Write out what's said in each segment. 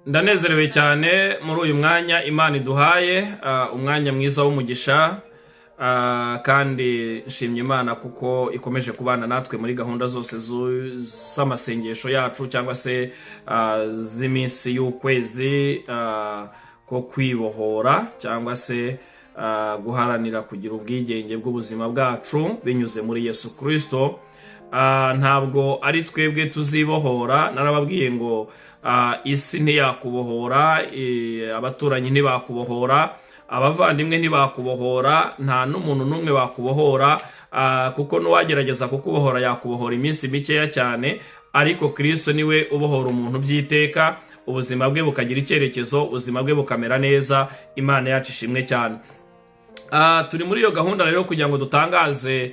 Ndanezerewe cyane muri uyu mwanya Imana iduhaye, umwanya mwiza w'umugisha, kandi nshimye Imana kuko ikomeje kubana natwe muri gahunda zose z'amasengesho yacu cyangwa se z'iminsi y'ukwezi ko kwibohora cyangwa se guharanira kugira ubwigenge bw'ubuzima bwacu binyuze muri Yesu Kristo. Ntabwo ari twebwe tuzibohora, narababwiye ngo isi ntiyakubohora, abaturanyi ntibakubohora, abavandimwe ntibakubohora, nta n'umuntu n'umwe wakubohora, kuko n'uwagerageza kukubohora yakubohora iminsi mikeya cyane, ariko Kristo niwe ubohora umuntu by'iteka, ubuzima bwe bukagira icyerekezo, ubuzima bwe bukamera neza. Imana yacu ishimwe cyane. Turi muri iyo gahunda rero kugira ngo dutangaze,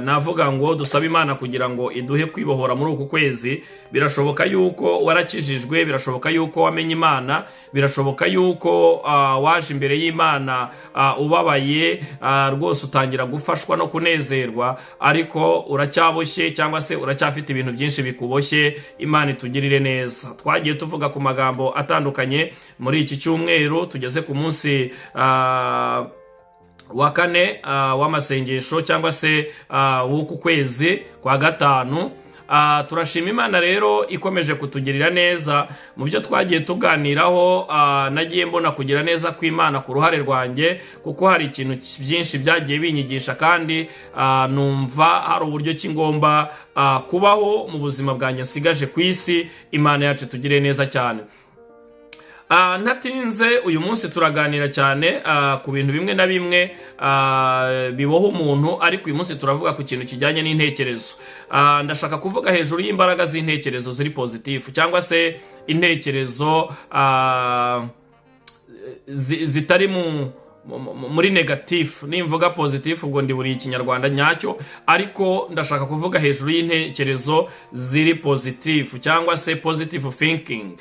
navuga ngo dusabe Imana kugira ngo iduhe kwibohora muri uku kwezi. Birashoboka yuko warakijijwe, birashoboka yuko wamenye Imana, birashoboka yuko waje imbere y'Imana ubabaye, rwose utangira gufashwa no kunezerwa, ariko uracyaboshye cyangwa se uracyafite ibintu byinshi bikuboshye. Imana itugirire neza. Twagiye tuvuga ku magambo atandukanye muri iki cyumweru, tugeze ku munsi wa kane w'amasengesho cyangwa se w'uku kwezi kwa gatanu. Turashima Imana rero ikomeje kutugirira neza. Mu byo twagiye tuganiraho, nagiye mbona kugira neza kw'Imana ku ruhare rwanjye, kuko hari ikintu byinshi byagiye binyigisha, kandi numva hari uburyo ki ngomba kubaho mu buzima bwanjye nsigaje ku isi. Imana yacu tugire neza cyane. Ntatinze, uyu munsi turaganira cyane ku bintu bimwe na bimwe biboha umuntu, ariko uyu munsi turavuga ku kintu kijyanye n'intekerezo. Ndashaka kuvuga hejuru y'imbaraga z'intekerezo ziri pozitifu, cyangwa se intekerezo zitari muri negatifu. Nimvuga pozitifu ubwo ndi buri ikinyarwanda nyacyo, ariko ndashaka kuvuga hejuru y'intekerezo ziri pozitifu cyangwa se positive thinking.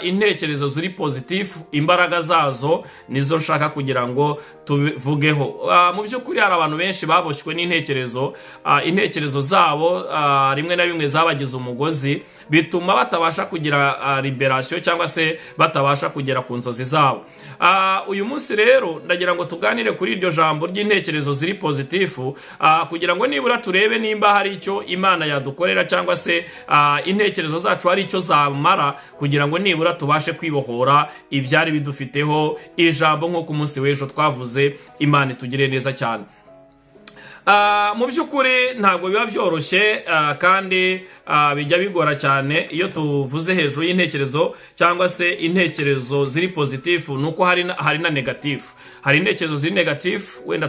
Intekerezo ziri pozitifu, imbaraga zazo nizo nshaka kugira ngo tuvugeho. Mu by'ukuri hari abantu benshi baboshywe n'intekerezo, intekerezo zabo rimwe na rimwe zabagize umugozi, bituma batabasha kugira liberation cyangwa se batabasha kugera ku nzozi zabo. Uyu munsi rero ndagira ngo tuganire kuri iryo jambo ry'intekerezo ziri pozitifu, kugira ngo nibura turebe nimba hari icyo Imana yadukorera, cyangwa se intekerezo zacu hari icyo zamara, kugira ngo nibura tubashe kwibohora ibyari bidufiteho ijambo nk'uko umunsi w'ejo twavuze. Imana itugire neza cyane. Mu by'ukuri ntabwo biba byoroshye, kandi bijya bigora cyane iyo tuvuze hejuru y'intekerezo cyangwa se intekerezo ziri pozitifu, nuko hari na negatifu. Hari intekerezo ziri negatifu, wenda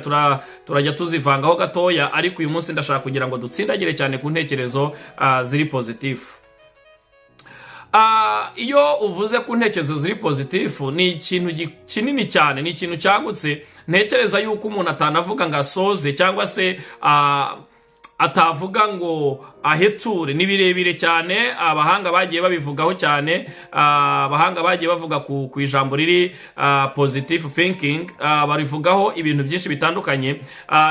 turajya tuzivangaho gatoya, ariko uyu munsi ndashaka kugira ngo dutsindagire cyane ku ntekerezo ziri pozitifu. Iyo uvuze ku ntekerezo ziri pozitifu, ni ikintu kinini cyane, ni ikintu cyagutse. Ntekereza yuko umuntu atanavuga ngo asoze, cyangwa se atavuga ngo aheture. Ni birebire cyane, abahanga bagiye babivugaho cyane. Abahanga bagiye bavuga ku ijambo riri positive thinking, barivugaho ibintu byinshi bitandukanye.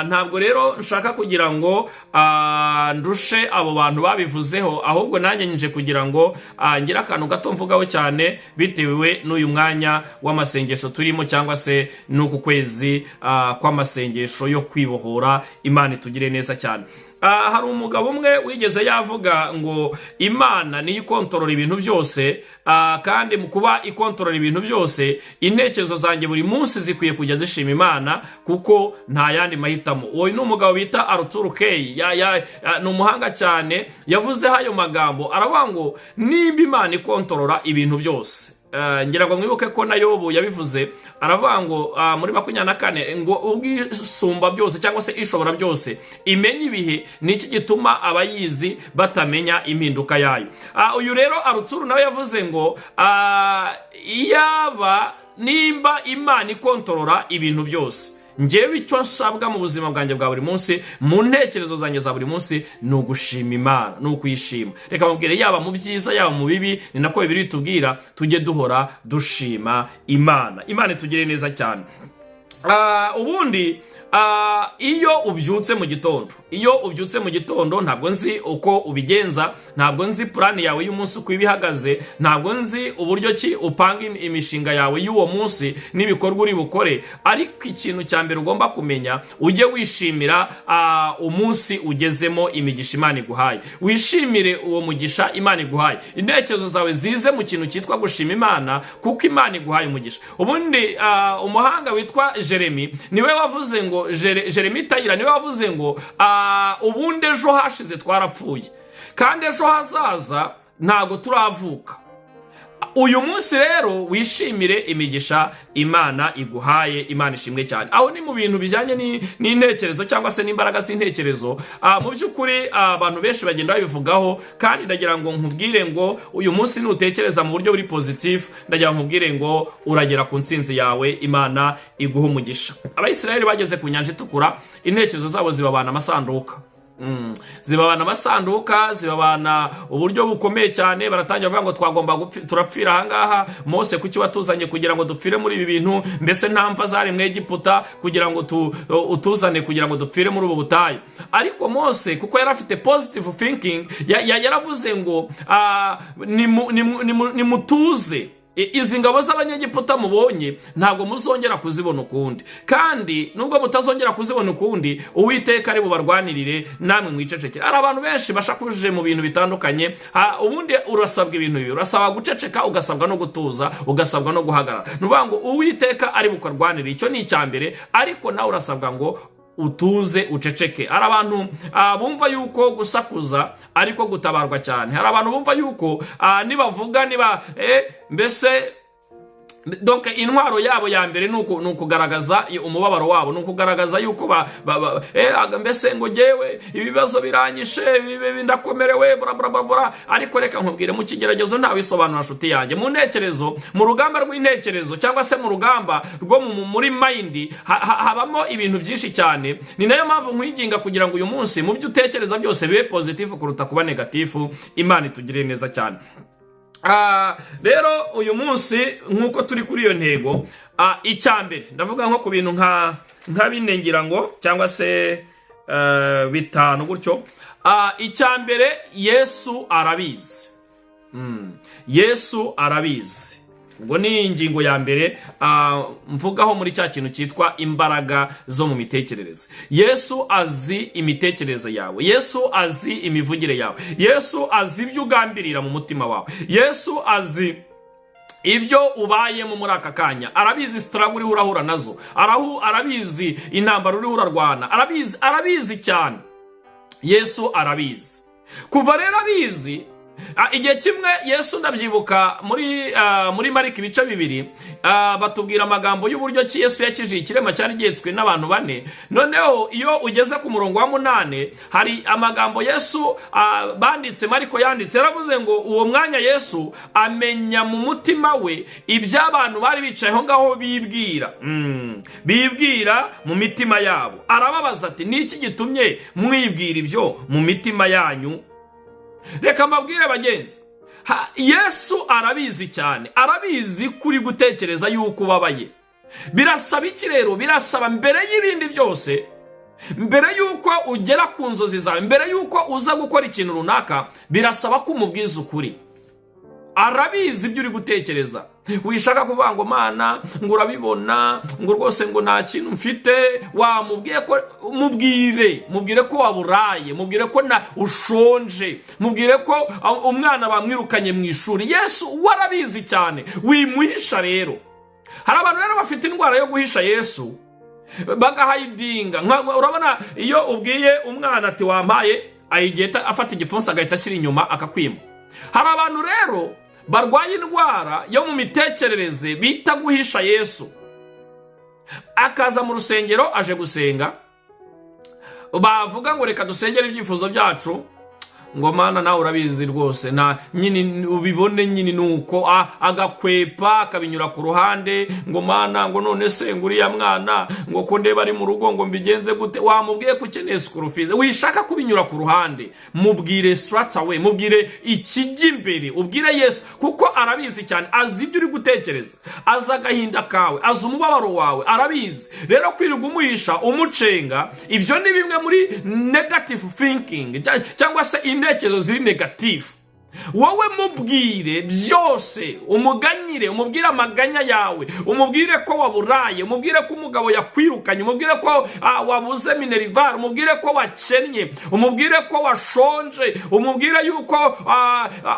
Ntabwo rero nshaka kugira ngo ndushe abo bantu babivuzeho, ahubwo nanjye nje kugira ngo ngira akantu gato mvugaho cyane, bitewe n'uyu mwanya w'amasengesho turimo, cyangwa se n'uku kwezi kw'amasengesho yo kwibohora. Imana itugire neza cyane. Hari umugabo umwe wigeze yavuga ngo Imana niyo ikontorora ibintu byose, kandi mu kuba ikontorora ibintu byose, intekerezo zanjye buri munsi zikwiye kujya zishima Imana, kuko nta yandi mahitamo. Uwo ni umugabo bita Arthur Kay, ni umuhanga cyane. Yavuzeho ayo magambo, aravuga ngo nimba Imana ikontorora ibintu byose, ngira ngo mwibuke ko na Yobu yabivuze, aravuga ngo muri 24 ngo ubwisumba byose cyangwa se ishobora byose imenya ibihe, niki gituma abayizi batamenya impinduka yayo. Uyu rero Aruturu nawe yavuze ngo iyaba nimba Imana ikontorora ibintu byose, njyewe icyo nsabwa mu buzima bwanjye bwa buri munsi, mu ntekerezo zanjye za buri munsi, ni ugushima Imana, ni ukwishima. Reka mubwire, yaba mu byiza yaba mu bibi, ni nako Bibiliya itubwira tujye duhora dushima Imana. Imana itugire neza cyane. Ubundi iyo ubyutse mu gitondo ntabwo nzi uko ubigenza, ntabwo nzi plani yawe y'umunsi uko ibihagaze, ntabwo nzi uburyo ki upanga imishinga yawe y'uwo munsi n'ibikorwa uri bukore, ariko ikintu cya mbere ugomba kumenya, ujye wishimira umunsi ugezemo imigisha Imana iguhaye. Wishimire uwo mugisha Imana iguhaye, intekerezo zawe zize mu kintu cyitwa gushima Imana kuko Imana iguhaye umugisha. Ubundi umuhanga witwa Jeremy niwe wavuze ngo, Jeremy Tayira niwe wavuze ngo ubundi ejo hashize twarapfuye kandi ejo hazaza ntago turavuka. Uyu munsi rero wishimire imigisha Imana iguhaye. Imana ishimwe cyane. Aho ni mu bintu bijyanye n'intekerezo cyangwa se n'imbaraga z'intekerezo. Mu by'ukuri abantu benshi bagenda babivugaho, kandi ndagira ngo nkubwire ngo uyu munsi nutekereza mu buryo buri positive, ndagira ngo nkubwire ngo uragera ku ntsinzi yawe. Imana iguha umugisha. Abayisiraheli bageze ku nyanja itukura, intekerezo zabo zibabana amasanduka. Zibabana amasanduka, zibabana uburyo bukomeye cyane. Baratangira kuvuga ngo twagomba turapfira ahangaha, Mose kuki watuzanye kugira ngo dupfire muri ibi bintu? Mbese nta mva zari mu Egiputa kugira ngo utuzane kugira ngo dupfire muri ubu butayu? Ariko Mose kuko yari afite positive thinking, yaravuze ngo nimutuze, izi ngabo z'abanyegiputa mubonye ntabwo muzongera kuzibona ukundi, kandi nubwo mutazongera kuzibona ukundi, Uwiteka ari bubarwanirire, namwe mwicecekere. Ari abantu benshi bashakuje mu bintu bitandukanye. Ubundi urasabwa ibintu bibi, urasabwa guceceka, ugasabwa no gutuza, ugasabwa no guhagarara. Nuvuga ngo Uwiteka ari bukarwanirire, icyo ni icya mbere, ariko nawe urasabwa ngo utuze, uceceke. Hari abantu bumva yuko gusakuza ariko gutabarwa cyane. Hari abantu bumva yuko nibavuga mbese donc intwaro yabo ya mbere nukugaragaza umubabaro wabo, nukugaragaza yuko mbese ngo jewe ibibazo biranyishe, ndakomerewe bra. Ariko reka nkubwire, mu kigeragezo ntawe isobanura nshuti yanjye. Mu ntekerezo, mu rugamba rw'intekerezo cyangwa se mu rugamba rwo muri mind habamo ibintu byinshi cyane. Ni nayo mpamvu nkwiginga kugira ngo uyu munsi mu byo utekereza byose bibe positive kuruta kuba negatifu. Imana itugirire neza cyane. Rero uyu munsi nkuko turi kuri iyo ntego, icyambere ndavuga nko ku bintu nka bine ngira ngo, cyangwa se bitanu gutyo. Icyambere, Yesu arabizi. Yesu arabizi. Ubwo ni ingingo ya mbere mvugaho muri cya kintu cyitwa imbaraga zo mu mitekerereze. Yesu azi imitekerereze yawe. Yesu azi imivugire yawe. Yesu azi ibyo ugambirira mu mutima wawe. Yesu azi ibyo ubayemo muri aka kanya. Arabizi struggle uri urahura nazo. Arabizi intambara uri urarwana. Arabizi cyane. Yesu arabizi. Kuva rero abizi, igihe kimwe Yesu ndabyibuka muri Mariko ibice 2 batubwira amagambo y'uburyo ki Yesu yakijije ikirema cyari gihetswe n'abantu 4. Noneho iyo ugeze ku murongo wa 8 hari amagambo Yesu banditse, Mariko yanditse, yaravuze ngo uwo mwanya Yesu amenya mu mutima we iby'abantu bari bicaye aho ngaho bibwira mu mitima yabo. Arababaza ati, niki gitumye mwibwira ibyo mu mitima yanyu? Reka mbabwire bagenzi, Yesu arabizi cyane. Arabizi kuri gutekereza yuko ubabaye. Birasaba iki rero? Birasaba mbere y'ibindi byose, mbere yuko ugera ku nzozi zawe, mbere yuko uza gukora ikintu runaka, birasaba ko umubwiza ukuri. Arabizi ibyo uri gutekereza. Wishaka kuvuga ngo Mana ngo urabibona, ngo rwose ngo nta kintu mfite, wamubwiye ko mubwire ko waburaye, mubwire ko ushonje, mubwire ko umwana bamwirukanye mu ishuri. Yesu warabizi cyane, wimuhisha rero. Hari abantu rero bafite indwara yo guhisha Yesu, bagahayidinga. Urabona iyo ubwiye umwana ati wampaye, ayigeta afata igipfunsi agahita ashyira inyuma akakwima. Hari abantu rero barwaye indwara yo mu mitekerereze bita guhisha Yesu. Akaza mu rusengero aje gusenga, bavuga ngo reka dusengere ibyifuzo byacu, ngo mana nawe urabizi rwose na nyine ubibone nyine nuko agakwepa akabinyura ku ruhande ngo mana ngo none se nguriya mwana ngo ko ndeba ari mu rugo ngo mbigenze gute wamubwiye ko ukeneye school fees wishaka kubinyura ku ruhande mubwire straight away mubwire ikijya imbere ubwire Yesu kuko arabizi cyane azi ibyo uri gutekereza azi agahinda kawe azi umubabaro wawe arabizi rero kwirirwa umuhisha umucenga ibyo ni bimwe muri negative thinking cyangwa se intekerezo ziri negative wowe mubwire byose umuganyire umubwire amaganya yawe umubwire ko waburaye umubwire ko umugabo yakwirukanye umubwire ko wabuze minerivare umubwire ko wakennye umubwire ko washonje umubwire yuko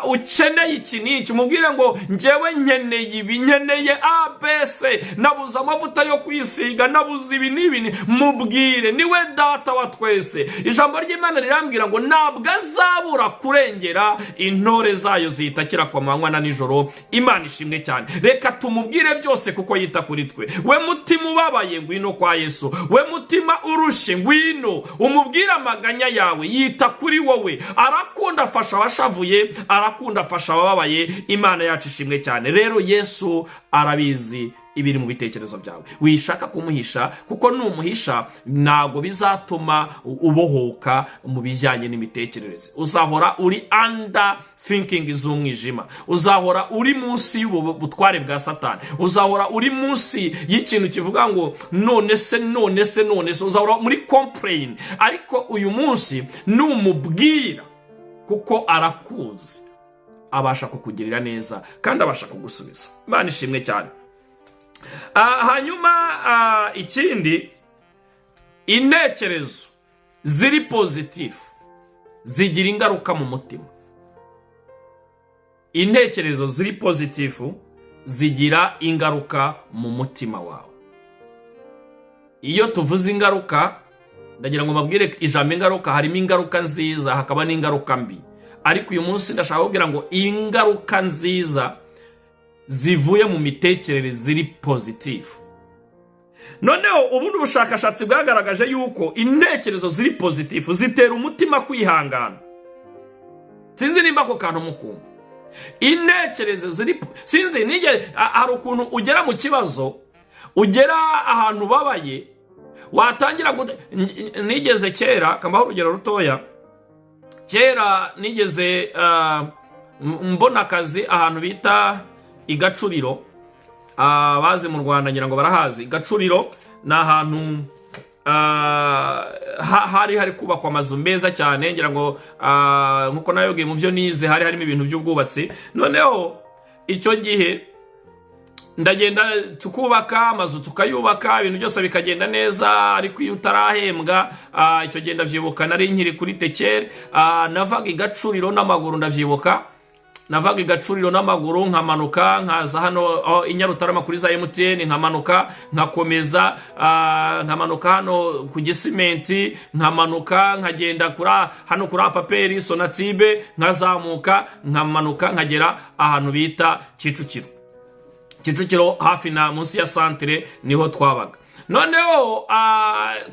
ukeneye iki n'iki umubwire ngo njyewe nkeneye ibi nkeneye ABC nabuze amavuta yo kwisiga nabuze ibi n'ibi mubwire niwe data wa twese ijambo ry'Imana rirambwira ngo ntabwo azabura kurengera intore zayo zitakira kwa manywa na nijoro Imana ishimwe cyane reka tumubwire byose kuko yita kuri twe we mutima ubabaye ngwino kwa Yesu we mutima urushe ngwino umubwire amaganya yawe yita kuri wowe arakunda afasha abashavuye arakunda afasha abababaye Imana yacu ishimwe cyane rero Yesu arabizi ibiri mu bitekerezo byawe wishaka kumuhisha kuko numuhisha ntago bizatuma ubohoka mu bijyanye n'imitekerereze uzahora uri under thinking z'umwijima uzahora uri munsi y'ubutware bwa Satani uzahora uri munsi y'ikintu kivuga ngo none se uzahora muri complain ariko uyu munsi numubwira kuko arakuzi abasha kukugirira neza kandi abasha kugusubiza Imana ishimwe cyane hanyuma ikindi intekerezo ziri positive zigira ingaruka mu mutima intekerezo ziri positive zigira ingaruka mu mutima wawe iyo tuvuze ingaruka ndagira ngo mbabwire ijambo ingaruka harimo ingaruka nziza hakaba n'ingaruka mbi ariko uyu munsi ndashaka kubwira ngo ingaruka nziza zivuye mu mitekerereze ziri positive noneho ubundi ubushakashatsi bwagaragaje yuko intekerezo ziri positive zitera umutima kwihangana sinzi nimba ako kantu mukumva intekerezo ziri sinzi hari ukuntu ugera mu kibazo ugera ahantu babaye watangira nigeze kera kambaho urugero rutoya kera nigeze mbona akazi ahantu bita igacuriro bazi mu Rwanda ngira ngo barahazi igacuriro ni ahantu hari kubakwa amazu meza cyane ngira ngo nkuko nayogiye mu byo nize harimo ibintu by'ubwubatsi noneho icyo gihe ndagenda tukubaka amazu tukayubaka ibintu byose bikagenda neza ariko iyo utarahembwa icyo gihe ndavyibuka nari nkiri kuri tekere navaga igacuriro n'amaguru ndavyibuka navaga igacuriro n'amaguru nkamanuka nkaza hano Inyarutarama kuri za MTN nkamanuka nkakomeza nkamanuka hano ku Gisimenti nkamanuka nkagenda hano kuri Paperi Sonatibe nkazamuka nkamanuka nkagera ahantu bita Kicukiro hafi na munsi ya centre niho twabaga noneho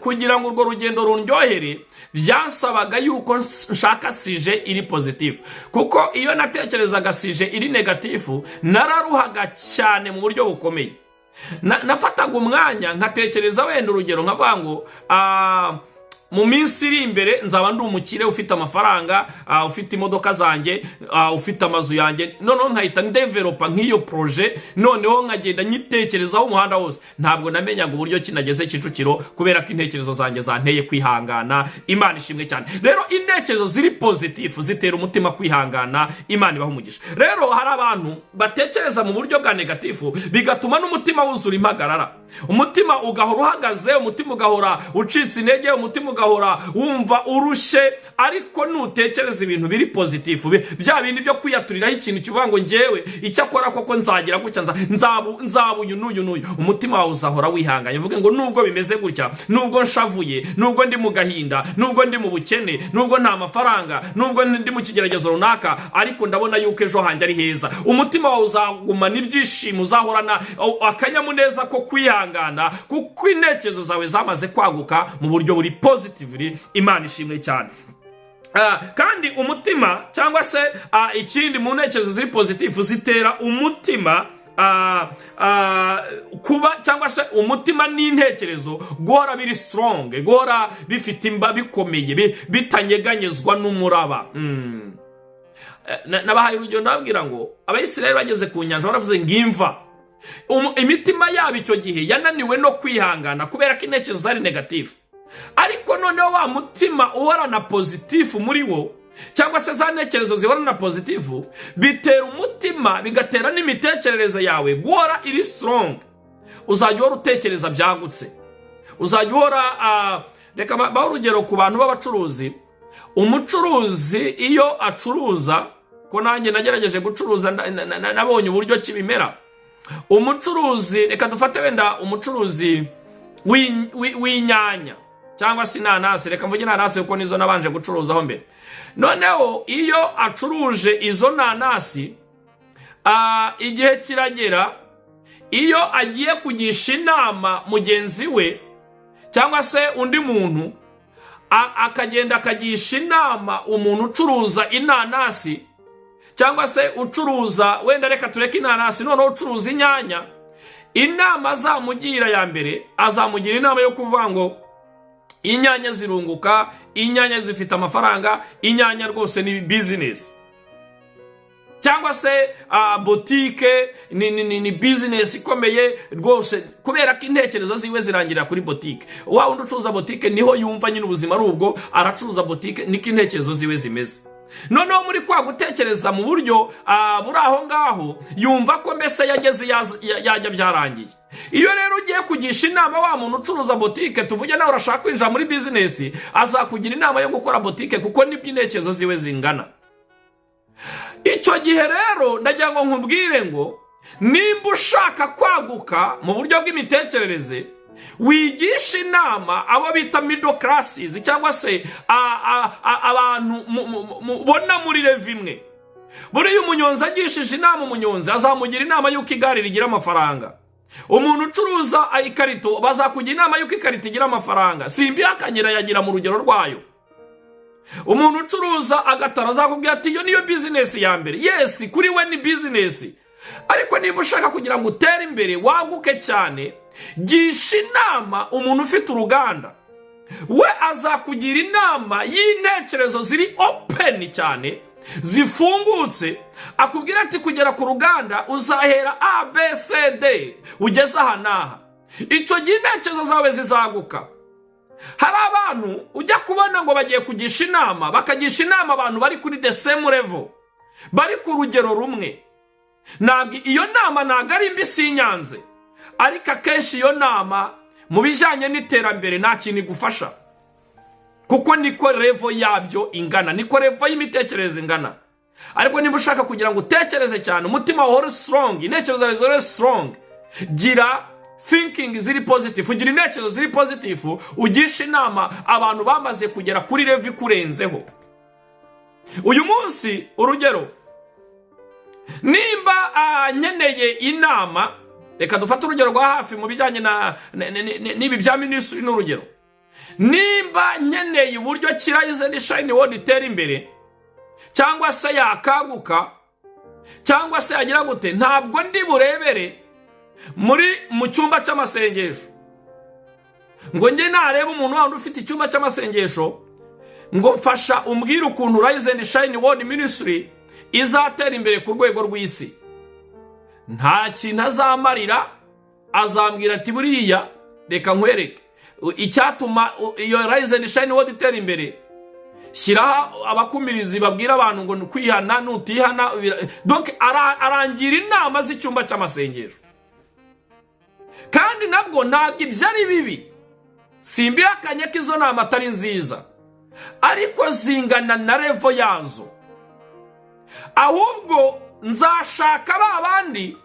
kugira ngo urwo rugendo rundyohere byansabaga yuko nshaka sije iri positive kuko iyo natekerezaga sije iri negative nararuhaga cyane mu buryo bukomeye nafataga umwanya nkatekereza wenda urugero nkavuga ngo mu minsi iri imbere nzaba ndi umukire ufite amafaranga ufite imodoka zanjye ufite amazu yanjye noneho nkahita ndevelopa nk'iyo projet noneho nkagenda nyitekerezaho umuhanda wose ntabwo namenyaga uburyo kinageze Kicukiro kubera ko intekerezo zanjye zanteye kwihangana Imana ishimwe cyane rero intekerezo ziri positive zitera umutima kwihangana Imana ibaha umugisha rero hari abantu batekereza mu buryo bwa negative bigatuma n'umutima wuzura impagarara umutima ugahora uhagaze umutima ugahora ucitse intege umutima ugahora wumva urushe ariko nutekereza ibintu biri positive bya bindi byo kwiyaturiraho ikintu kivuga ngo njyewe icyakora koko nzagira gutya nzabu uyu umutima wawe uzahora wihanganye uvuge ngo nubwo bimeze gutya nubwo nshavuye nubwo ndi mu gahinda nubwo ndi mu bukene nubwo nta mafaranga nubwo ndi mu kigeragezo runaka ariko ndabona yuko ejo hanjye ari heza umutima wawe uzagumana ibyishimo uzahorana akanyamuneza ko kwihangana kuko intekerezo zawe zamaze kwaguka mu buryo buri positively Imana ishimwe cyane kandi umutima cyangwa se ikindi mu ntekerezo ziri positive zitera umutima kuba cyangwa se umutima n'intekerezo guhora biri strong, guhora bifite imba bikomeye bitanyeganyezwa n'umuraba. Nabahaye urugero ndababwira ngo Abayisiraheli bageze ku nyanja baravuze ngimva. Imitima yabo icyo gihe yananiwe no kwihangana kubera ko intekerezo zari negative. Ariko noneho wa mutima uhorana positive muri wo cyangwa se za ntekerezo zihorana positive bitera umutima bigatera n'imitekerereze yawe guhora iri strong. Uzajya uhora utekereza byagutse, uzajya uhora reka baho urugero ku bantu b'abacuruzi. Umucuruzi iyo acuruza, ko nanjye nagerageje gucuruza nabonye uburyo kibimera. Umucuruzi, reka dufate wenda umucuruzi w'inyanya cyangwa se inanasi, reka mvuge inanasi kuko nizo nabanje gucuruzaho mbere. Noneho iyo acuruje izo nanasi, igihe kiragera iyo agiye kugisha inama mugenzi we cyangwa se undi muntu, akagenda akagisha inama umuntu ucuruza inanasi cyangwa se ucuruza wenda reka tureke inanasi noneho ucuruza inyanya, inama azamugira ya mbere azamugira inama yo kuvuga ngo inyanya zirunguka, inyanya zifite amafaranga, inyanya rwose ni business, cyangwa se botike ni business ikomeye rwose, kubera ko intekerezo ziwe zirangirira kuri botike. Wa undi ucuruza botike niho yumva nyine ubuzima ari ubwo, aracuruza botike, niko intekerezo ziwe zimeze. Noneho muri kwa gutekereza mu buryo buri aho ngaho yumva ko mbese yageze yajya byarangiye. Iyo rero ugiye kugisha inama wa muntu ucuruza botike, tuvuge nawe urashaka kwinjira muri business, azakugira inama yo gukora botike kuko nibyo intekerezo ziwe zingana. Icyo gihe rero ndagira ngo nkubwire ngo nimba ushaka kwaguka mu buryo bw'imitekerereze, wigisha inama abo bita middle classes cyangwa se abantu bona muri level imwe. Buriya umunyonzi agishije inama umunyonzi azamugira inama y'uko igare rigira amafaranga. Umuntu ucuruza ikarito bazakugira inama y'uko ikarito igira amafaranga, simbi akanyira yagira mu rugero rwayo. Umuntu ucuruza agataro azakubwira ati iyo niyo business ya mbere. Yes, kuri we ni business, ariko niba ushaka kugira ngo utere imbere waguke cyane, gisha inama umuntu ufite uruganda. We azakugira inama y'intekerezo ziri open cyane, zifungutse, akubwira ati kugera ku ruganda uzahera ABCD ugeze aha n'aha. Icyo gihe intekerezo zawe zizaguka. Hari abantu ujya kubona ngo bagiye kugisha inama, bakagisha inama abantu bari kuri the same level, bari ku rugero rumwe. Iyo nama ntabwo ari mbisi inyanze, ariko akenshi iyo nama mu bijyanye n'iterambere nta kintu igufasha, kuko niko level yabyo ingana, niko level y'imitekerereze ingana. Ariko niba ushaka kugira ngo utekereze cyane, umutima wawe strong, intekerezo zawe zore strong, gira thinking ziri positive, ugira intekerezo ziri positive, ugisha inama abantu bamaze kugera kuri level kurenzeho. Uyu munsi urugero, nimba nyeneye inama, reka dufate urugero rwa hafi mu bijyanye n'ibi bya ministry n'urugero. Nimba nyeneye uburyo kirayize ni shine world itera imbere, cyangwa se yakaguka, cyangwa se yagira gute, ntabwo ndi burebere mu cyumba cy'amasengesho ngo nge nareba umuntu wandi ufite icyumba cy'amasengesho ngo fasha umbwire ukuntu Rise and Shine World Ministry izatera imbere ku rwego rw'isi. Nta kintu azamarira, azambwira ati buriya reka nkwereke icyatuma iyo Rise and Shine World itera imbere, shyiraho abakumirizi babwira abantu ngo kwihana nutihana. Donc arangira inama z'icyumba cy'amasengesho, kandi nabwo ntabwo ibyo ari bibi, simbihakanye ko izo nama atari nziza, ariko zingana na level yazo. Ahubwo nzashaka babandi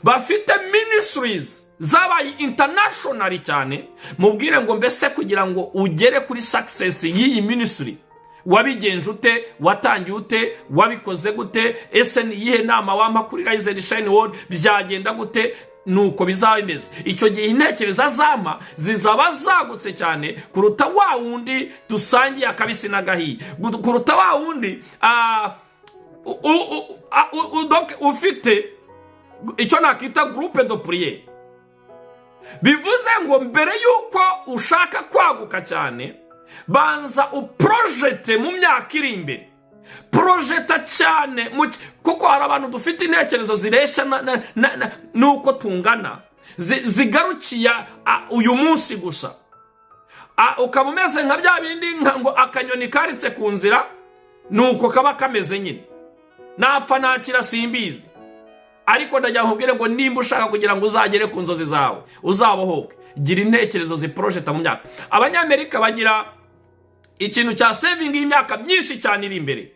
bafite ministries zabaye international cyane, mubwire ngo mbese kugira ngo ugere kuri success y'iyi ministry wabigenje ute, watangiye ute, wabikoze gute, ese niyihe nama wampa kuri Rise and Shine World, byagenda gute. nuko bizaba bimeze. Icyo gihe intekerezo azama zizaba zagutse cyane kuruta wa wundi dusangiye akabisi n'agahiye, kuruta wa wundi ufite icyo nakita groupe de prière. Bivuze ngo mbere yuko ushaka kwaguka cyane, banza uprojete mu myaka iri imbere. Projeta cyane kuko hari abantu dufite intekerezo ziresha nuko tungana, zigarukiye uyu munsi gusa. Ukaba umeze nka bya bindi ngo akanyoni karitse ku nzira, nuko kaba kameze nyine. Napfa nakira simbizi, ariko ndajya nkubwire ngo nimba ushaka kugira ngo uzagere ku nzozi zawe, uzabohoke, gira intekerezo ziprojeta mu myaka. Abanyamerika bagira ikintu cya saving y'imyaka myinshi cyane iri imbere.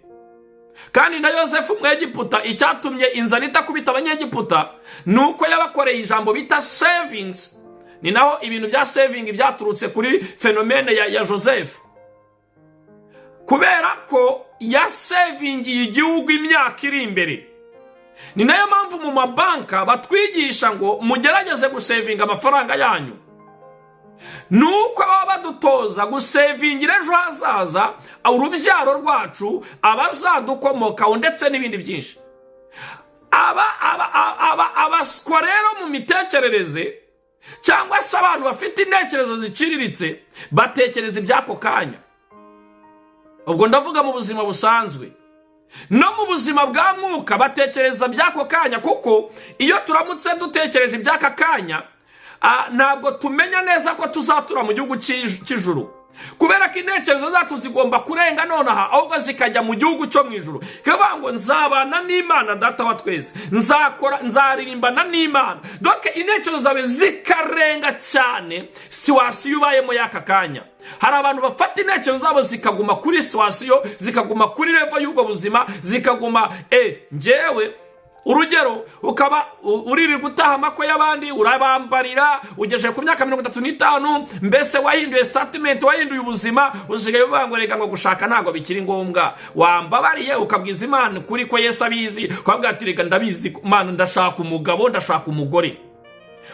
Kandi na Yosefu mu Egiputa, icyatumye inzara itakubita abanyegiputa nuko yabakoreye ijambo bita savings. Ni naho ibintu bya saving byaturutse kuri fenomene ya Joseph, kubera ko ya saving y'igihugu imyaka iri imbere. Ni nayo mpamvu mu mabanka batwigisha ngo mugerageze gusavinga amafaranga yanyu, nuko baba badutoza gusavingira ejo hazaza urubyaro rwacu, abazadukomokaho ndetse n'ibindi byinshi. Abaswa rero mu mitekerereze, cyangwa se abantu bafite intekerezo ziciriritse, batekereza iby'ako kanya. Ubwo ndavuga mu buzima busanzwe no mu buzima bwa mwuka, batekereza by'ako kanya, kuko iyo turamutse dutekereje iby'aka kanya, ntabwo tumenya neza ko tuzatura mu gihugu cy'ijuru, kubera ko intekerezo zacu zigomba kurenga nonaha ahubwo zikajya mu gihugu cyo mu ijuru. Kavuga ngo nzabana n'Imana data wa twese, nzaririmbana n'Imana. Donc intekerezo zawe zikarenga cyane situasiyo ubayemo y'aka kanya. Hari abantu bafata intekerezo zabo zikaguma kuri situasiyo, zikaguma kuri level y'ubwo buzima, zikaguma njyewe urugero ukaba uriri gutaha amakwe y'abandi, urabambarira, ugejeje ku myaka 35, mbese wahinduye statement, wahinduye ubuzima, usigaye uvuga ngo reka ngo gushaka ntago bikiri ngombwa. Wambabariye ukabwiza Imana kuri ko Yesu abizi, kwabwa ati reka ndabizi Imana, ndashaka umugabo, ndashaka umugore.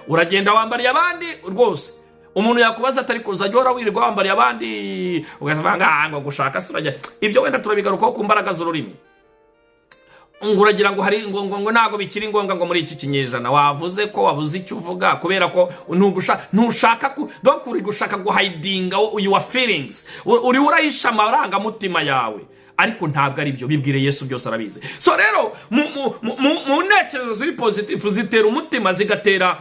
Uragenda wambariye abandi rwose. Umuntu yakubaza atari kuzajya uhora wirirwa wambariye abandi, ugavuga ngo gushaka sirajya. Ibyo wenda turabigarukaho ku mbaraga z'ururimi. Uragira ngo hari ngo nago bikiri ngombwa ngo muri iki kinyejana. Wavuze ko wabuze icyo uvuga kubera ko ntushaka donc uri gushaka guhidinga your feelings, uri urahisha amaranga mutima yawe, ariko ntabwo ari byo. Bibwire Yesu byose arabizi. So rero mu ntekerezo ziri positive zitera umutima, zigatera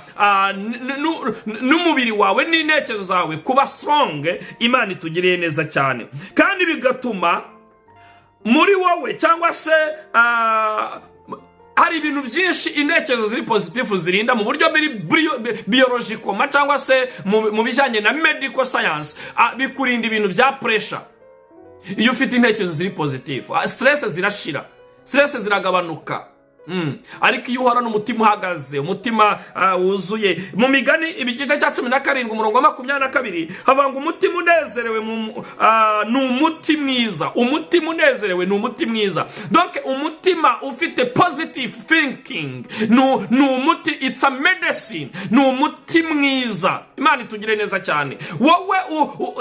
n'umubiri wawe n'intekerezo zawe kuba strong. Imana itugiriye neza cyane, kandi bigatuma muri wowe cyangwa se hari ibintu byinshi intekerezo ziri positive zirinda mu buryo biological cyangwa se mu bijyanye na medical science. Bikurinda ibintu bya pressure iyo ufite intekerezo ziri positive. Stress zirashira, stress ziragabanuka. Ariko iyo uhora n'umutima uhagaze, umutima wuzuye. Mu Migani igice cya 17 umurongo wa 22 havanga umutima unezerewe ni umuti mwiza. Umutima unezerewe ni umuti mwiza. Donc umutima ufite positive thinking ni umuti, it's a medicine, ni umuti mwiza. Imana itugire neza cyane. Wowe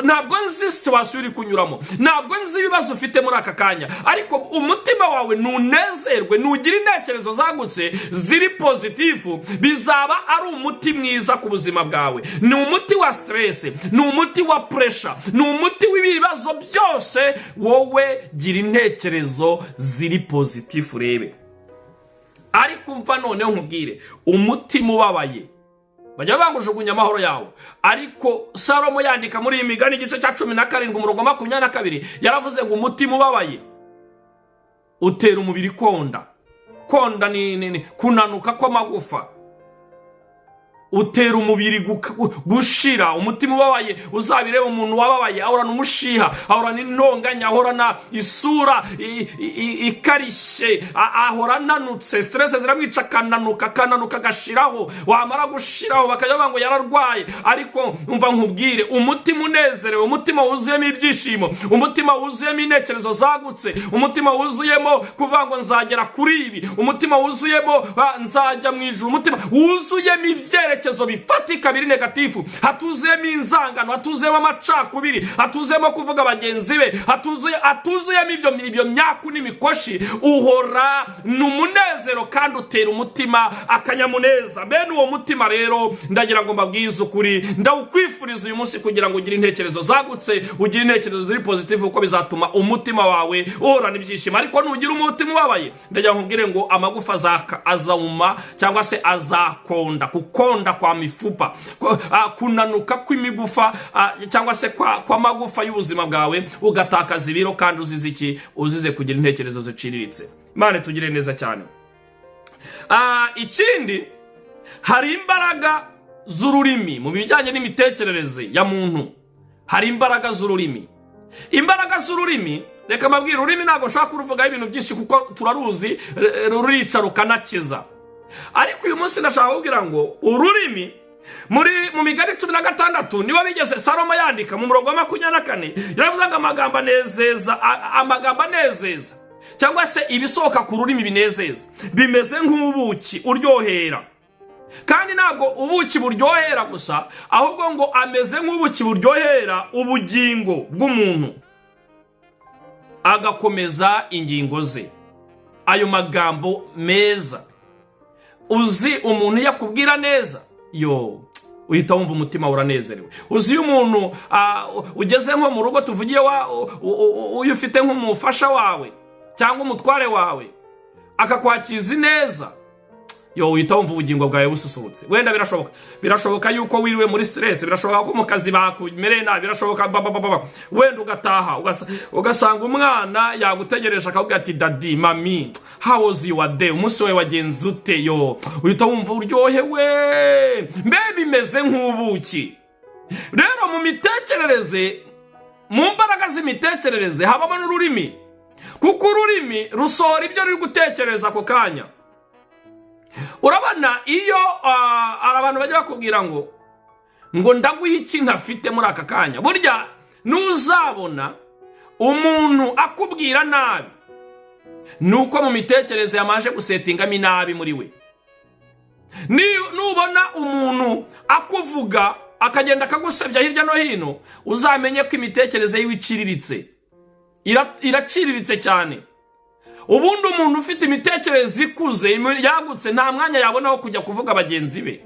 ntabwo nzi situation uri kunyuramo, ntabwo nzi ibibazo ufite muri aka kanya, ariko umutima wawe nunezerwe, nugira intekerezo zagutse ziri positive, bizaba ari umuti mwiza ku buzima bwawe. Ni umuti wa stress, ni umuti wa pressure, ni umuti w'ibibazo byose. Wowe gira intekerezo ziri positive urebe. Ariko umva noneho nkubwire, umutima ubabaye bajya bangujugunya amahoro yawe. Ariko Salomo yandika muri Imigani igice cya 17 umurongo wa 22 yaravuze ngo umutima ubabaye utera umubiri konda ni kunanuka kw'amagufa. utera umubiri gushira. Umutima ubabaye uzabireba umuntu wababaye ahorana umushiha, ahorana intonganya, ahorana isura ikarishe, ahorana ananutse, stress ziramwica akananuka agashiraho. Wamara gushiraho bakajya bavuga ngo yararwaye. Ariko umva nkubwire, umutima unezerewe, umutima wuzuyemo ibyishimo, umutima wuzuyemo intekerezo zagutse, umutima wuzuyemo kuvuga ngo nzagera kuri ibi, umutima wuzuyemo nzajya mu ijuru, umutima wuzuyemo ibyerekezo bifatika biri negatifu, hatuzuyemo inzangano, hatuzuyemo amacakubiri, hatuzuyemo kuvuga bagenzi be, hatuzuyemo ibyo myaku n'imikoshi, uhora n'umunezero kandi utera umutima akanyamuneza. Bene uwo mutima rero ndagira ngo mbabwize ukuri, ndawukwifuriza uyu munsi kugira ngo ugire intekerezo zagutse, ugire intekerezo ziri positive, kuko bizatuma umutima wawe uhorana ibyishimo. Ariko nugira umutima ubabaye, ndagira ngo nkubwire ngo amagufa azawuma cyangwa se azakonda, kukonda kwa mifupa, kunanuka kw'imigufa cyangwa se kwa magufa y'ubuzima bwawe, ugatakaza ibiro kandi uzize iki? Uzize kugira intekerezo ziciriritse. Mane tugire neza cyane. Ikindi, hari imbaraga z'ururimi mu bijyanye n'imitekerereze ya muntu. Hari imbaraga z'ururimi. Imbaraga z'ururimi, reka mbabwire, ururimi ntabwo nshaka kuruvugaho ibintu byinshi kuko turaruzi, rurica rukanakiza. Ariko uyu munsi ndashaka kubwira ngo ururimi mu migani 16 niba bigeze Salomo yandika mu murongo wa 24, yaravuze ngo amagambo anezeza cyangwa se ibisohoka ku rurimi binezeza bimeze nk'ubuki uryohera. Kandi ntabwo ubuki buryohera gusa, ahubwo ngo ameze nk'ubuki buryohera ubugingo bw'umuntu, agakomeza ingingo ze. Ayo magambo meza, uzi umuntu yakubwira neza, uhita wumva umutima uranezerewe. Uzi umuntu ugeze nko mu rugo, tuvugiye uyu ufite nk'umufasha wawe cyangwa umutware wawe akakwakiza neza, uhita wumva ubugingo bwawe bususurutse. Wenda birashoboka yuko wiriwe muri stress, birashoboka ko mu kazi bakumereye nabi, birashoboka wenda ugataha ugasanga umwana yagutegereje akavuga ati daddy, mami, how was your day, umunsi wawe wagenze ute? Uhita wumva uryohewe, mbe bimeze nk'ubuki. Rero mu mitekerereze, mu mbaraga z'imitekerereze habamo n'ururimi, kuko ururimi rusohora ibyo ruri gutekereza ako kanya. Urabona iyo abantu bajya bakubwira ngo ndaguha iki ntafite muri aka kanya, burya nuzabona umuntu akubwira nabi, nuko mu mitekerereze yamaje gusetingamo inabi muri we. Nubona umuntu akuvuga akagenda akagusebya hirya no hino, uzamenye ko imitekerereze yiwe iciriritse, iraciriritse cyane. Ubundi umuntu ufite imitekerereze ikuze yagutse nta mwanya yabona wo kujya kuvuga bagenzi be,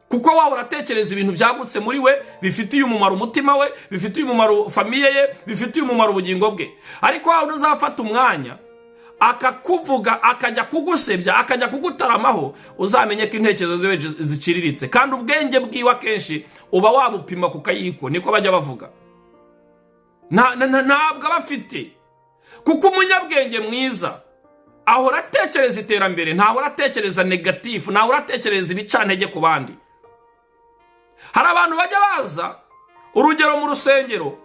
kuko waba uratekereza ibintu byagutse muri we, bifitiye umumaro umutima we, bifitiye umumaro famiye ye, bifitiye umumaro ubugingo bwe. Ariko waba uzafata umwanya akakuvuga, akajya kugusebya, akajya kugutaramaho, uzamenye ko intekerezo ziwe ziciriritse, kandi ubwenge bwiwe akenshi uba wabupima ku kayiko, niko bajya bavuga. Ntabwo abafite, kuko umunyabwenge mwiza ahora atekereza iterambere, ntahora atekereza negatifu, ntahora atekereza ibicantege ku bandi. Hari abantu bajya baza, urugero mu rusengero,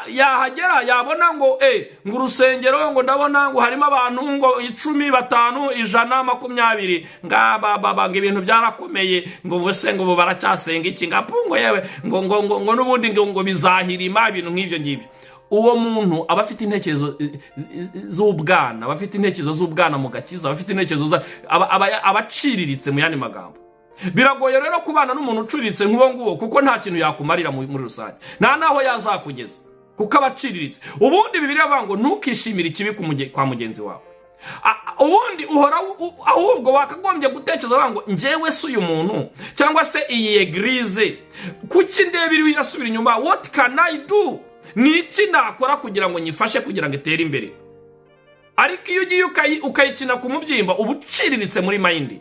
yahagera yabona ngo urusengero ngo ndabona ngo harimo abantu ngo 10, 5, 100, 20, ngaba ibintu byarakomeye, ngo bose ngo baracyasenga iki, ngapungo yewe ngo n'ubundi ngo bizahirima, ibintu nk'ibyo ngibyo. Uwo muntu aba afite intekerezo z'ubwana, aba afite intekerezo z'ubwana mu gakiza, aba afite intekerezo abaciriritse mu yandi magambo. Biragoye rero kubana n'umuntu uciriritse nk'uwo nguwo, kuko nta kintu yakumarira muri rusange, nta naho yazakugeza, kuko abaciriritse. Ubundi Bibiliya ivuga ngo ntukishimire ikibi kwa mugenzi wawe. Ubundi uhora ahubwo wakagombye gutekereza ngo njyewe se uyu muntu cyangwa se iyi eglise kuki ndebiri irasubira inyuma, what can I do? Ni iki nakora kugira ngo nyifashe kugira ngo itere imbere? Ariko iyo ugiye ukayikina ku mubyimba, uba uciriritse muri mind,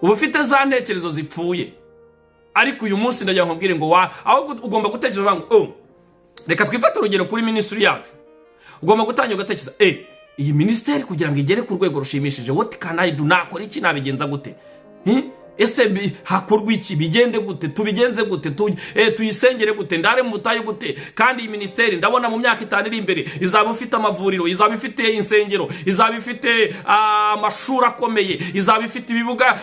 uba ufite za ntekerezo zipfuye. Ariko uyu munsi ndagira nkubwire ngo ahubwo ugomba gutekereza ngo reka twifate urugero kuri ministry yacu. Ugomba gutangira ugatekereza iyi ministeri kugira ngo igere ku rwego rushimishije, what can I do? Nakora iki, nabigenza gute? ese hakorwa iki, bigende gute, tubigenze gute, tuyisengere gute, ndare mu butayu gute? Kandi iyi ministeri ndabona mu myaka 5 iri imbere izaba ifite amavuriro, izaba ifite insengero, izaba ifite amashuri akomeye, izaba ifite ibibuga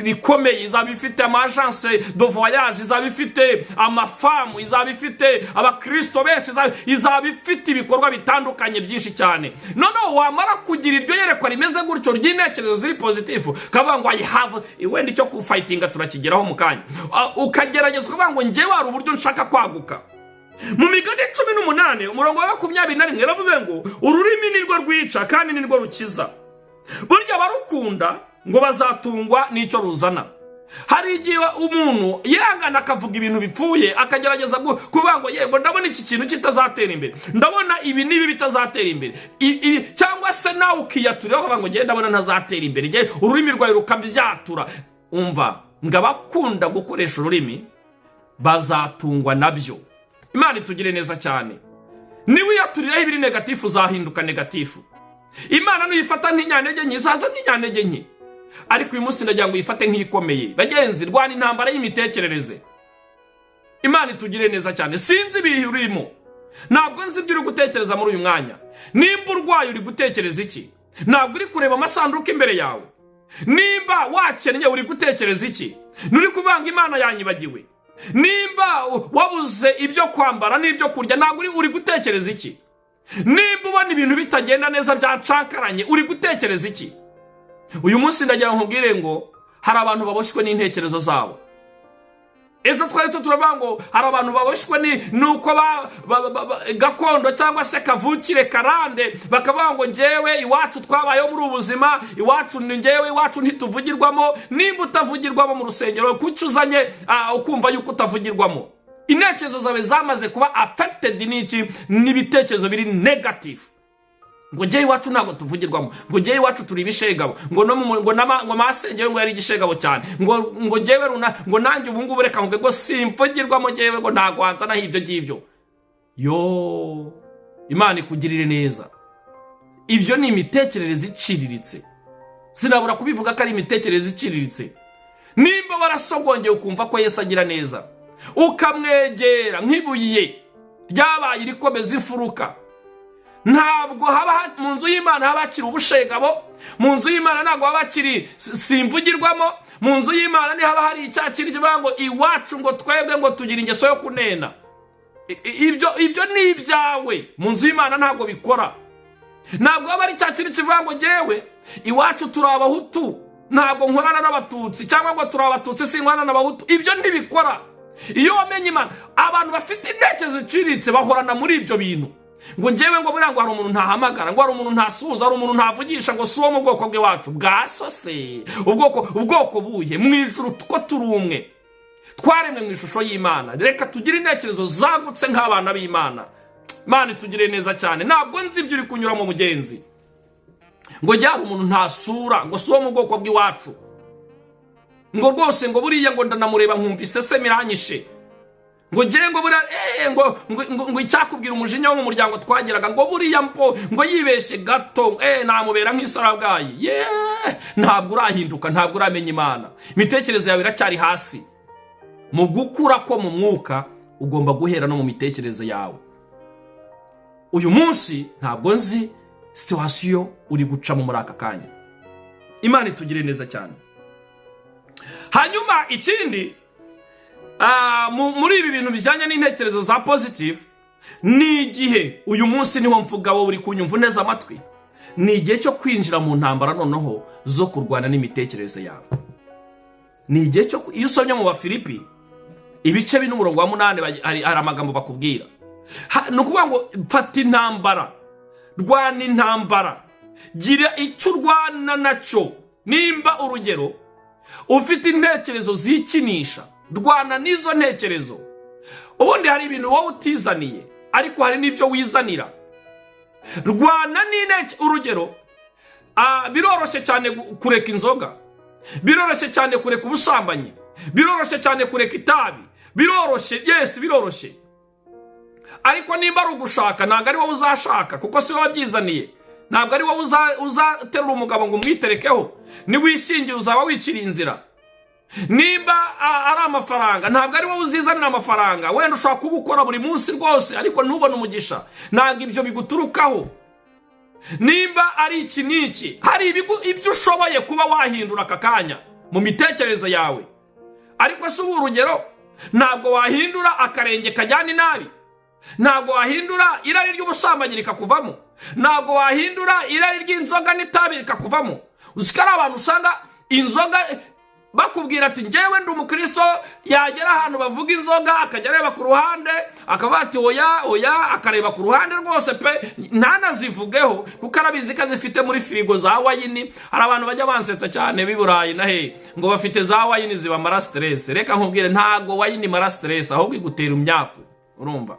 bikomeye, izaba ifite amagence de voyage, izaba ifite amafamu, izaba ifite abakristo benshi, izaba ifite ibikorwa bitandukanye byinshi cyane. Noneho wamara kugira iryo yerekwa rimeze gutyo ry'intekerezo ziri positive, kavuga ngo wenda icyo kufightinga turakigeraho mu kanya, ukagerageza kuvuga ngo njyewe hari uburyo nshaka kwaguka. Mu Migani 18 umurongo wa 21 yaravuze ngo ururimi nirwo rwica kandi nirwo rukiza, burya barukunda ngo bazatungwa n'icyo ruzana. Hari igihe umuntu yangana akavuga ibintu bipfuye, akagerageza kuvuga ngo yego ndabona iki kintu kitazatera imbere, ndabona ibi nibi bitazatera imbere, cyangwa se nawe ukiyaturira ukavuga ngo ngiye ndabona ntazatera imbere, ngiye ururimi rwawe rukabyatura. Umva, ngabakunda gukoresha ururimi bazatungwa nabyo. Imana itugire neza cyane. Niwe yaturiraho ibiri negatifu uzahinduka negatifu. Imana nuyifata nk'inyantege nke izaza nk'inyantege nke, ariko uyu munsi ndagira ngo uyifate nk'ikomeye. Bagenzi, rwana intambara y'imitekerereze. Imana itugire neza cyane. Sinzi ibihe urimo, ntabwo nzi ibyo uri gutekereza muri uyu mwanya. Nimba urwaye uri gutekereza iki? Ntabwo uri kureba amasanduku imbere yawe. Nimba wakennye uri gutekereza iki? Nuri kuvanga Imana yanyibagiwe. Nimba wabuze ibyo kwambara n'ibyo kurya, ntabwo uri gutekereza iki? Nimba ubona ibintu bitagenda neza byacankaranye, uri gutekereza iki? Uyu munsi ndagira nkubwire ngo hari abantu baboshywe n'intekerezo zabo. Ezo twari turavuga ngo hari abantu baboshywe nuko gakondo cyangwa se kavukire karande, bakavuga ngo njyewe iwacu twabayeho muri ubuzima, iwacu njyewe iwacu ntituvugirwamo. Nimba utavugirwamo mu rusengero, kuki uzanye ukumva yuko utavugirwamo? Intekerezo zawe zamaze kuba affected n'ibitekerezo biri negative. Ngo njyewe iwacu ntabwo tuvugirwamo, ngo njyewe iwacu turi ibishegabo, ngo masengero ngo yari igishegabo cyane, ngo njyewe ngo nanjye ubu ngubu reka ngo simvugirwamo, njyewe ngo ntabwo wanzanaho ibyo ngibyo. Yo, Imana ikugirire neza. Ibyo ni imitekerereze iciriritse. Sinabura kubivuga ko ari imitekerereze iciriritse. Nimba warasogongeye ukumva ko Yesu agira neza, ukamwegera nk'ibuye ryabaye irikomeza imfuruka, ntabwo haba mu nzu y'Imana haba hakiri ubushegabo, mu nzu y'Imana ntabwo haba hakiri simvugirwamo, mu nzu y'Imana ni haba hari icyakiri kivuga ngo iwacu ngo twebwe ngo tugira ingeso yo kunena. Ibyo ni ibyawe. Mu nzu y'Imana ntabwo bikora. Ntabwo haba ari icyakiri kivuga ngo njyewe iwacu turi Abahutu, ntabwo nkorana n'Abatutsi, cyangwa ngo turi Abatutsi sinkorana n'Abahutu. Ibyo ntibikora. Iyo wamenye Imana, abantu bafite intekerezo iciriritse bahorana muri ibyo bintu. Ngo njyewe ngo buriya ngo hari umuntu ntahamagara, ngo hari umuntu ntasuhuza, hari umuntu ntavugisha, ngo si uwo mu bwoko bw'iwacu. Bwaso se ubwoko buhe? Mu ijuru ko turi umwe, twaremwe mu ishusho y'Imana. Reka tugire intekerezo zagutse nk'abana b'Imana. Imana itugire neza cyane. Ntabwo nzi ibyo uri kunyura mu mugenzi, ngo njye hari umuntu ntasura, ngo si uwo mu bwoko bw'iwacu, ngo rwose ngo buriya ngo ndanamureba nkumva isese miranyishe, ngo njye ngo buriya ngo icyakubwira umujinya wo mu muryango twagiraga, ngo buriya ngo yibeshye gato namubera nk'isarabwayi. Ntabwo urahinduka, ntabwo uramenya Imana. Imitekerereze yawe iracyari hasi. Mu gukura ko mu mwuka ugomba guhera no mu mitekerereze yawe. Uyu munsi ntabwo nzi situation uri gucamo muri aka kanya. Imana itugire neza cyane. Hanyuma ikindi, muri ibi bintu bijyanye n'intekerezo za positive, ni igihe uyu munsi niho mvuga wowe uri kunyumva neza amatwi, ni igihe cyo kwinjira mu ntambara noneho zo kurwana n'imitekerereze yawe. Ni igihe cyo, iyo usomye mu Bafilipi ibice 8 hari amagambo bakubwira, ni ukuvuga ngo fata intambara, rwana intambara, gira icyo urwana nacyo. Nimba urugero ufite intekerezo zikinisha, rwana n'izo ntekerezo. Ubundi hari ibintu wowe utizaniye, ariko hari n'ibyo wizanira. Rwana urugero, biroroshye cyane kureka inzoga, biroroshye cyane kureka ubusambanyi, biroroshye cyane kureka itabi, biroroshye, yes biroroshye. Ariko nimba ari ugushaka, ntabwo ari wowe uzashaka, kuko si wowe wabyizaniye. ntabwo ari wowe uzaterura umugabo ngo umwiterekeho, niwishingira uzaba wicira inzira. Nimba ari amafaranga, ntabwo ari wowe uzizanira amafaranga, wenda ushobora kuba ukora buri munsi rwose ariko ntubone umugisha, ntabwo ibyo biguturukaho. Nimba ari iki n'iki, hari ibyo ushoboye kuba wahindura aka kanya mu mitekerereze yawe, ariko si ubu urugero, ntabwo wahindura akarenge kajyana inabi, ntabwo wahindura irari ry'ubusambanyi rikakuvamo, ntabwo wahindura irari ry'inzoga n'itabi rikakuvamo. Uziko ari abantu usanga inzoga bakubwira ati njyewe ndi umukristo, yagera ahantu bavuga inzoga akajya areba ku ruhande akavuga ati oya, akareba ku ruhande rwose pe ntanazivugeho kuko arabizi ko zifite muri firigo za wayini. Hari abantu bajya bansetsa cyane b'Iburayi na ngo bafite za wayini zibamara stress. Reka nkubwire, ntago wayini mara stress, ahubwo igutera imyaku, urumva?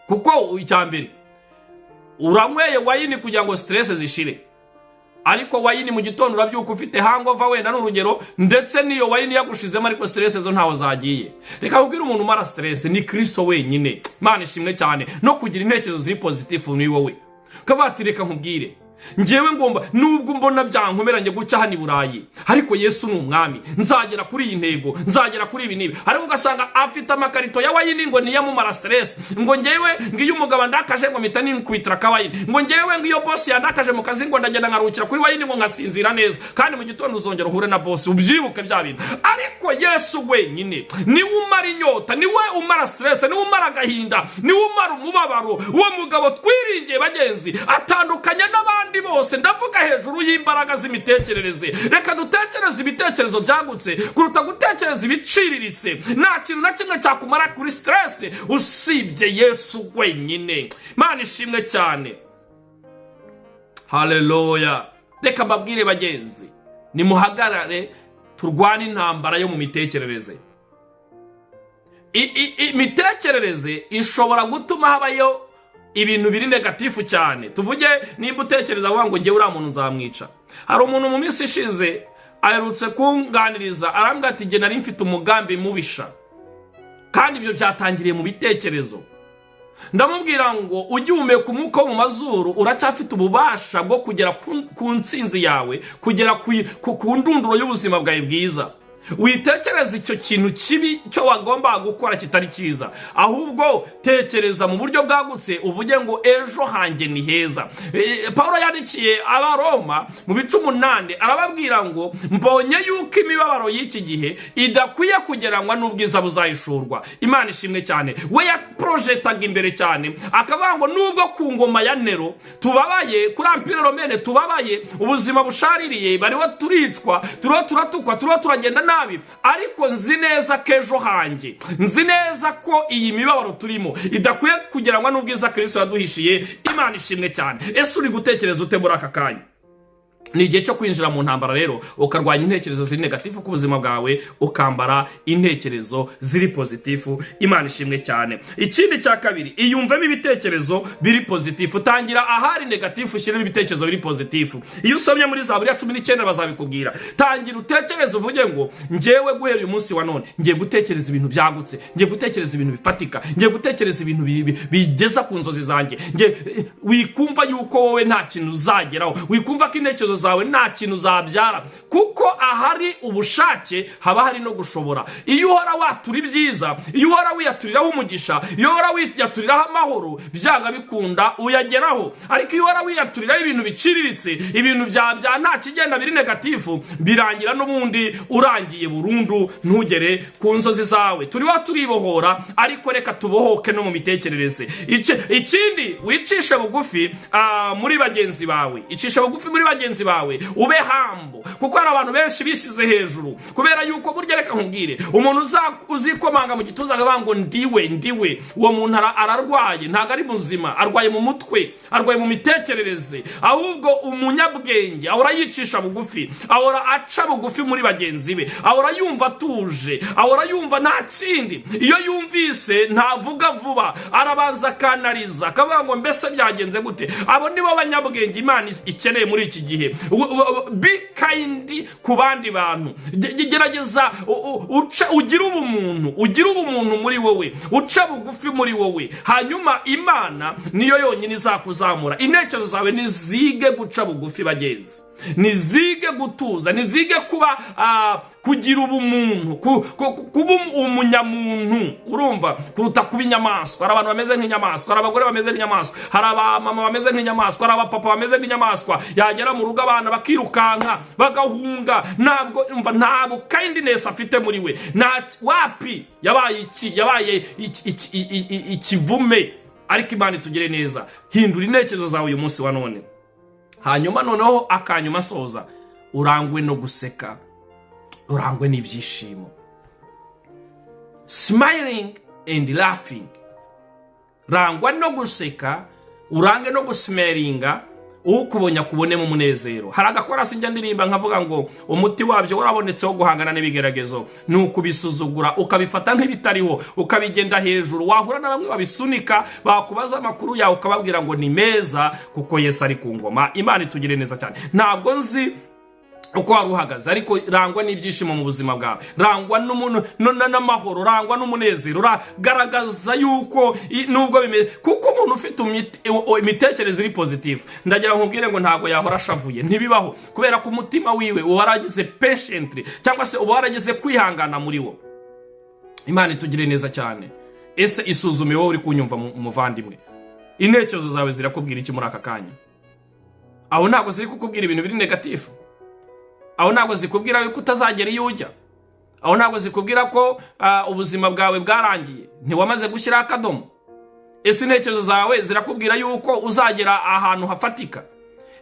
Kuko icyambere uranyweye wayini kugira ngo stress zishire, ariko wayini mu gitondo urabyuka ufite hangover wenda n'urugero, ndetse niyo wayini yagushizemo ariko stress zo ntaho zagiye. Reka kubwira umuntu umara stress ni Kristo wenyine. Imana ishimwe cyane no kugira intekerezo ziri positive ni wowe. Kavati reka nkubwire, njyewe ngomba nubwo mbona byankomeranye guca hano i Burayi, ariko Yesu ni umwami, nzagera kuri iyi ntego, nzagera kuri ibi nibi. Ariko ugasanga afite amakarito ya wayini ngo niyamumara stress, ngo njyewe ngiyo umugabo ndakaje ngo mpita ninkubitira ka wayini, ngo njyewe ngiyo boss yandakaje mu kazi ngo ndagenda nkaruhukira kuri wayini ngo ngasinzira neza, kandi mu gitondo uzongera uhure na boss ubyibuke bya bintu. Ariko Yesu wenyine niwe umara inyota, niwe umara stress, niwe umara agahinda, niwe umara umubabaro. Uwo mugabo twiringiye bagenzi atandukanye n'abandi bose, ndavuga hejuru y'imbaraga z'imitekerereze. Reka dutekereze ibitekerezo byagutse kuruta gutekereza ibiciriritse. Nta kintu na kimwe cyakumara kuri stress usibye Yesu wenyine. Imana ishimwe cyane, haleluya. Reka mbabwire bagenzi, nimuhagarare turwane intambara yo mu mitekerereze. Imitekerereze ishobora gutuma habayo ibintu biri negatifu cyane. Tuvuge nimba utekereza ngo njye uriya muntu nzamwica. Hari umuntu mu minsi ishize aherutse kunganiriza, arambwira ati njye nari mfite umugambi mubisha, kandi ibyo byatangiriye mu bitekerezo. Ndamubwira ngo ujye uhumeka umwuka wo mu mazuru, uracyafite ububasha bwo kugera ku ntsinzi yawe, kugera ku ndunduro y'ubuzima bwawe bwiza. Witekereza icyo kintu kibi cyo wagomba gukora kitari cyiza, ahubwo tekereza mu buryo bwagutse, uvuge ngo ejo hanjye ni heza. Paulo yandikiye Abaroma mu bice 8 arababwira ngo mbonye yuko imibabaro y'iki gihe idakwiye kugeranywa n'ubwiza buzayishurwa. Imana ishimwe cyane. We yaprojectaga imbere cyane akavuga ngo nubwo ku ngoma ya Nero tubabaye, kuri Empire Romaine tubabaye, ubuzima bushaririye, bariho turicwa, turatukwa, turagenda nabi, ariko nzi neza ko ejo hanjye, nzi neza ko iyi mibabaro turimo idakwiye kugeranywa n'ubwiza Kristo yaduhishiye. Imana ishimwe cyane. Ese uri gutekereza ute muri aka kanya? Ni igihe cyo kwinjira mu ntambara rero, ukarwanya intekerezo ziri negatifu ku buzima bwawe, ukambara intekerezo ziri pozitifu. Imana ishimwe cyane. Ikindi cya kabiri, iyumvemo ibitekerezo biri pozitifu. Tangira ahari negatifu, ushyiremo ibitekerezo biri pozitifu. Iyo usomye muri Zaburi ya 19 bazabikubwira. Tangira utekereze, uvuge ngo njyewe guhera uyu munsi wa none ngiye gutekereza ibintu byagutse, ngiye gutekereza ibintu bifatika, ngiye gutekereza ibintu bigeza ku nzozi zanjye. Wikumva yuko wowe nta kintu uzageraho, wikumva ko intekerezo zawe nta kintu zabyara, kuko ahari ubushake haba hari no gushobora. Iyo uhora watura ibyiza, iyo uhora wiyaturiraho umugisha, iyo uhora wiyaturiraho amahoro, byanga bikunda uyageraho. Ariko iyo uhora wiyaturiraho ibintu biciriritse, ibintu bya nta kigenda biri negatifu, birangira n'ubundi urangiye burundu, ntugere ku nzozi zawe. Turiho turibohora, ariko reka tubohoke no mu mitekerereze. Ikindi, wicishe bugufi muri bagenzi bawe. Icisha bugufi muri bagenzi bawe, ube hambo, kuko hari abantu benshi bishize hejuru. Kubera yuko burya, reka nkubwire, umuntu uzikomanga mu gituza akavuga ngo ndiwe, uwo muntu ararwaye, ntago ari muzima, arwaye mu mutwe, arwaye mu mitekerereze. Ahubwo umunyabwenge ahora yicisha bugufi, ahora aca bugufi muri bagenzi be, ahora yumva atuje, ahora yumva nta kindi. Iyo yumvise ntavuga vuba, arabanza akanariza akavuga ngo mbese byagenze gute. Abo nibo banyabwenge Imana ikeneye muri iki gihe. be kind ku bandi bantu. Gerageza ugira ubumuntu muri wowe, uca bugufi muri wowe, hanyuma Imana niyo yonyine izakuzamura. Intekerezo zawe nizige guca bugufi bagenzi, nizige gutuza, nizige kugira ubumuntu, kuba umunyamuntu, urumva, kuruta kuba inyamaswa. Hari abantu bameze nk'inyamaswa, hari abagore bameze nk'inyamaswa, hari abamama bameze nk'inyamaswa, hari abapapa bameze nk'inyamaswa. Yagera mu rugo abana bakirukanka bagahunga, ntabwo kindness afite muri we. Wapi yabaye ikivume. Ariko Imana itugire neza. Hindura intekerezo zawe uyu munsi wa none. Hanyuma noneho akanyuma soza, urangwe no guseka, urangwe n'ibyishimo. Smiling and laughing. Rangwa no guseka, urange no gusmeringa, ukubonye kubone mu munezero. Hari agakora sinjya ndirimba nkavuga ngo umuti wabyo urabonetse wo guhangana n'ibigeragezo ni ukubisuzugura, ukabifata nk'ibitariho, ukabigenda hejuru. Wahura na bamwe babisunika, bakubaza amakuru yawe ukababwira ngo ni meza kuko Yesu ari ku ngoma. Imana itugire neza cyane. Ntabwo nzi uko wari uhagaze, ariko rangwa n'ibyishimo mu buzima bwawe, rangwa n'amahoro, rangwa n'umunezero. Garagaza yuko nubwo bimeze, kuko umuntu ufite imitekerereze iri positive, ndagira nkubwire ngo ntabwo yahora ashavuye, ntibibaho, kubera ko umutima wiwe uba waragize patiently, cyangwa se uba waragize kwihangana muri wo. Imana itugire neza cyane. Ese isuzume wowe uri kunyumva umuvandimwe, intekerezo zawe zirakubwira iki muri aka kanya? Aho ntabwo ziri kukubwira ibintu biri negative, aho ntabwo zikubwira yuko utazagera iyo ujya, aho ntabwo zikubwira ko ubuzima bwawe bwarangiye, ntiwamaze gushyira akadomo. Ese intekerezo zawe zirakubwira yuko uzagera ahantu hafatika?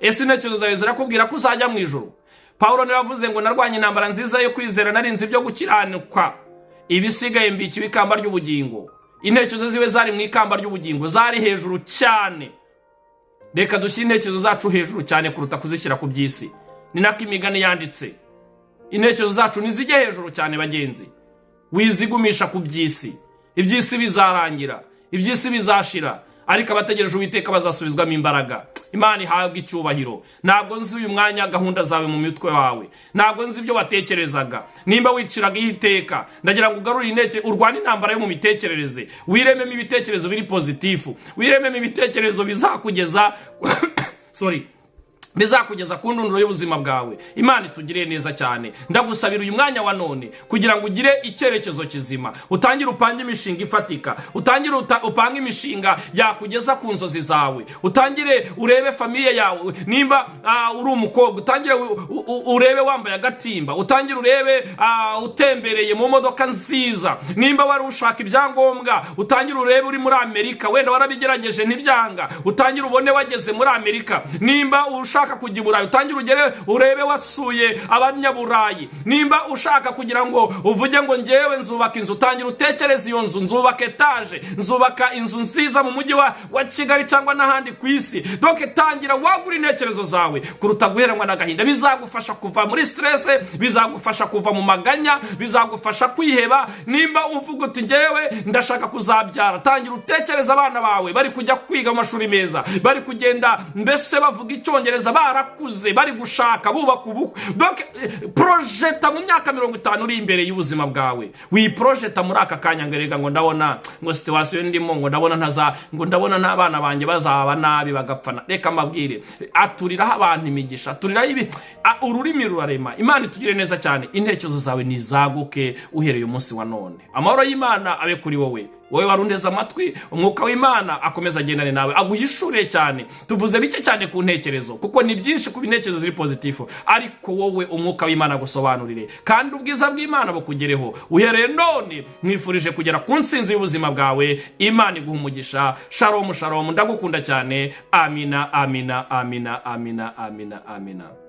Ese intekerezo zawe zirakubwira ko uzajya mu ijuru? Paulo niwe yavuze ngo narwanye intambara nziza yo kwizera, narinze ibyo gukiranuka, ibisigaye mbikiwe ikamba ry'ubugingo. Intekerezo ziwe zari mu ikamba ry'ubugingo, zari hejuru cyane. Reka dushyire intekerezo zacu hejuru cyane kuruta kuzishyira ku by'isi. Ni nako imigani yanditse. Intekerezo zacu nizijye hejuru cyane bagenzi. Wizigumisha ku by'isi. Iby'isi bizarangira, iby'isi bizashira, ariko abategereje Uwiteka bazasubizwamo imbaraga. Imana ihabwe icyubahiro. Ntabwo nzi uyu mwanya gahunda zawe mu mitwe wawe, ntabwo nzi ibyo watekerezaga. Nimba wiciraga iteka, ndagira ngo ugarure intekerezo, urwane intambara yo mu mitekerereze. Wirememo ibitekerezo biri positifu, wirememo ibitekerezo bizakugeza bizakugeza ku ndunduro y'ubuzima bwawe. Imana itugire neza cyane. Ndagusabira uyu mwanya wa none kugira ngo ugire icyerekezo kizima, utangire upange imishinga ifatika, utangire upange imishinga yakugeza ku nzozi zawe, utangire urebe famiye yawe. Nimba uri umukobwa, utangire urebe wambaye agatimba, utangire urebe utembereye mu modoka nziza. Nimba wari ushaka ibyangombwa, utangire urebe uri muri Amerika, wenda warabigerageje ntibyanga, utangire ubone wageze muri Amerika. Nimba ushaka kujya i Burayi, utangire urebe wasuye abanyaburayi. Nimba ushaka kugira ngo uvuge ngo ngewe nzubaka inzu, utangire utekereze iyo nzu, nzubaka etaje, nzubaka inzu nziza mu mujyi wa Kigali cyangwa n'ahandi ku isi. Donc tangira wagura intekerezo zawe kuruta guheranwa n'agahinda. Bizagufasha kuva muri stress, bizagufasha kuva mu maganya, bizagufasha kwiheba. Nimba uvuga uti ngewe ndashaka kuzabyara, tangira utekereza abana bawe bari kujya kwiga mu mashuri meza, bari kugenda mbese bavuga Icyongereza, barakuze, bari gushaka, bubaka ubukwe. Donc projeta mu myaka 50 uri imbere y'ubuzima bwawe. Wiprojeta muri aka kanya ngerega ngo ndabona ngo situation ndimo, ngo ndabona n'abana banjye bazaba nabi bagapfana. Reka mabwire, aturiraho abantu imigisha, aturiraho ibi ururimi rurarema. Imana itugire neza cyane. Intekerezo zawe nizaguke uhereye umunsi wa none. Amahoro y'Imana abe kuri wowe. Wowe warundeza amatwi, umwuka w'Imana akomeza agendane nawe, aguhishure cyane. Tuvuze bike cyane ku ntekerezo, kuko ni byinshi ku bintekerezo ziri positifu, ariko wowe umwuka w'Imana gusobanurire, kandi ubwiza bw'Imana bukugereho. Uhereye none mwifurije kugera ku nsinzi y'ubuzima bwawe. Imana iguha umugisha. Shalom shalom. Ndagukunda cyane. Amina amina amina amina amina amina.